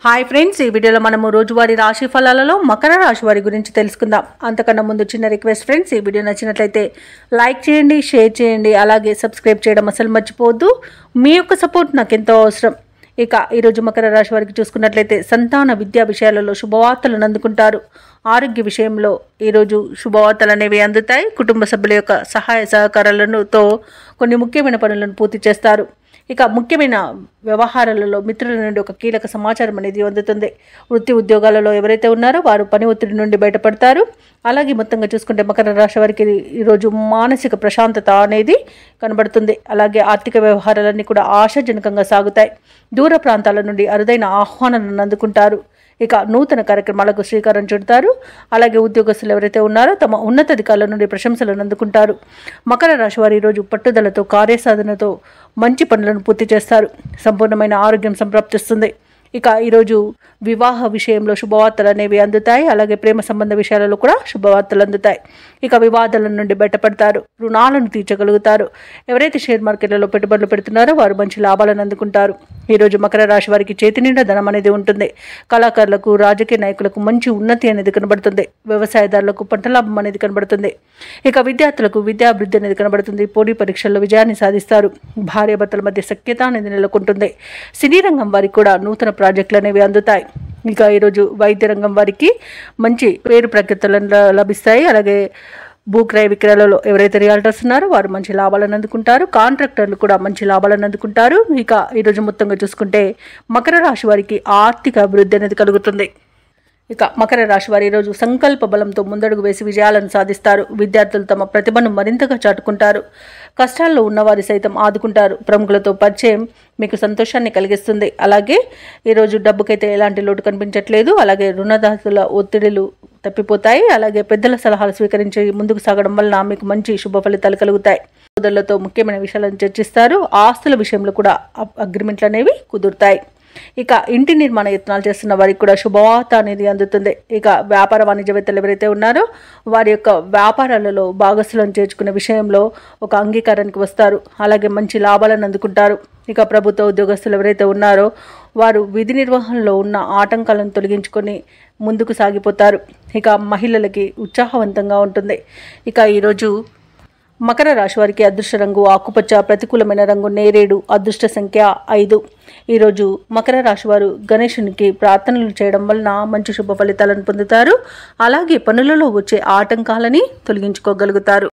Hi friends, ఈ వీడియోలో మనము రోజువారీ రాశి ఫలాలలో మకర రాశి వారి గురించి తెలుసుకుందాం. అంతకన్నా ముందు చిన్న రిక్వెస్ట్ ఫ్రెండ్స్, ఈ వీడియో నచ్చినట్లయితే లైక్ చేయండి, షేర్ చేయండి, అలాగే సబ్స్క్రైబ్ చేయడం అసలు మర్చిపోవద్దు. మీ యొక్క సపోర్ట్ నాకు ఎంతో అవసరం. ఇక ఈరోజు మకర రాశి వారికి చూసుకున్నట్లయితే సంతాన విద్యా విషయాలలో శుభవార్తలను అందుకుంటారు. ఆరోగ్య విషయంలో ఈరోజు శుభవార్తలు అనేవి అందుతాయి. కుటుంబ సభ్యుల యొక్క సహాయ సహకారాలతో కొన్ని ముఖ్యమైన పనులను పూర్తి చేస్తారు. ఇక ముఖ్యమైన వ్యవహారాలలో మిత్రుల నుండి ఒక కీలక సమాచారం అనేది అందుతుంది. వృత్తి ఉద్యోగాలలో ఎవరైతే ఉన్నారో వారు పని ఒత్తిడి నుండి బయటపడతారు. అలాగే మొత్తంగా చూసుకుంటే మకర రాశి వారికి ఈరోజు మానసిక ప్రశాంతత అనేది కనబడుతుంది. అలాగే ఆర్థిక వ్యవహారాలన్నీ కూడా ఆశాజనకంగా సాగుతాయి. దూర ప్రాంతాల నుండి అరుదైన ఆహ్వానాలను అందుకుంటారు. ఇక నూతన కార్యక్రమాలకు శ్రీకారం చుడతారు. అలాగే ఉద్యోగస్తులు ఎవరైతే ఉన్నారో తమ ఉన్నతాధికారుల నుండి ప్రశంసలను అందుకుంటారు. మకర రాశి వారు ఈరోజు పట్టుదలతో కార్యసాధనతో మంచి పనులను పూర్తి చేస్తారు. సంపూర్ణమైన ఆరోగ్యం సంప్రాప్తిస్తుంది. ఇక ఈరోజు వివాహ విషయంలో శుభవార్తలు అనేవి అందుతాయి. అలాగే ప్రేమ సంబంధ విషయాలలో కూడా శుభవార్తలు అందుతాయి. ఇక వివాదాల నుండి బయటపడతారు. రుణాలను తీర్చగలుగుతారు. ఎవరైతే షేర్ మార్కెట్లలో పెట్టుబడులు పెడుతున్నారో వారు మంచి లాభాలను అందుకుంటారు. ఈరోజు మకర రాశి వారికి చేతి నిండా ధనం అనేది ఉంటుంది. కళాకారులకు, రాజకీయ నాయకులకు మంచి ఉన్నతి అనేది కనబడుతుంది. వ్యవసాయదారులకు పంట లాభం అనేది కనబడుతుంది. ఇక విద్యార్థులకు విద్యాభివృద్ధి అనేది కనబడుతుంది. పోటీ పరీక్షల్లో విజయాన్ని సాధిస్తారు. భార్యాభర్తల మధ్య సఖ్యత అనేది నెలకొంటుంది. సినీ రంగం వారికి కూడా నూతన ప్రాజెక్టులు అనేవి అందుతాయి. ఇక ఈరోజు వైద్య రంగం వారికి మంచి పేరు ప్రఖ్యాతులను లభిస్తాయి. అలాగే భూక్రయ విక్రయాలలో ఎవరైతే రియాల్టర్స్ ఉన్నారో వారు మంచి లాభాలను అందుకుంటారు. కాంట్రాక్టర్లు కూడా మంచి లాభాలను అందుకుంటారు. ఇక ఈరోజు మొత్తంగా చూసుకుంటే మకర రాశి వారికి ఆర్థిక అభివృద్ధి అనేది కలుగుతుంది. ఇక మకర రాశి వారి ఈరోజు సంకల్ప బలంతో ముందడుగు వేసి విజయాలను సాధిస్తారు. విద్యార్థులు తమ ప్రతిభను మరింతగా చాటుకుంటారు. కష్టాల్లో ఉన్నవారి సైతం ఆదుకుంటారు. ప్రముఖులతో పరిచయం మీకు సంతోషాన్ని కలిగిస్తుంది. అలాగే ఈరోజు డబ్బుకైతే ఎలాంటి లోటు కనిపించట్లేదు. అలాగే రుణదాతల ఒత్తిడిలు తప్పిపోతాయి. అలాగే పెద్దల సలహాలు స్వీకరించి ముందుకు సాగడం వలన మీకు మంచి శుభ ఫలితాలు కలుగుతాయి. సోదరులతో ముఖ్యమైన విషయాలను చర్చిస్తారు. ఆస్తుల విషయంలో కూడా అగ్రిమెంట్లు అనేవి కుదురుతాయి. ఇక ఇంటి నిర్మాణ యత్నాలు చేస్తున్న వారికి కూడా శుభవార్త అనేది అందుతుంది. ఇక వ్యాపార వాణిజ్యవేత్తలు ఎవరైతే ఉన్నారో వారి యొక్క వ్యాపారాలలో భాగస్వాలను చేర్చుకునే విషయంలో ఒక అంగీకారానికి వస్తారు. అలాగే మంచి లాభాలను అందుకుంటారు. ఇక ప్రభుత్వ ఉద్యోగస్తులు ఎవరైతే ఉన్నారో వారు విధి నిర్వహణలో ఉన్న ఆటంకాలను తొలగించుకొని ముందుకు సాగిపోతారు. ఇక మహిళలకి ఉత్సాహవంతంగా ఉంటుంది. ఇక ఈరోజు మకర రాశి వారికి అదృష్ట రంగు ఆకుపచ్చ, ప్రతికూలమైన రంగు నేరేడు, అదృష్ట సంఖ్య 5. ఈరోజు మకర రాశి వారు గణేశునికి ప్రార్థనలు చేయడం వలన మంచి శుభ ఫలితాలను పొందుతారు. అలాగే పనులలో వచ్చే ఆటంకాలని తొలగించుకోగలుగుతారు.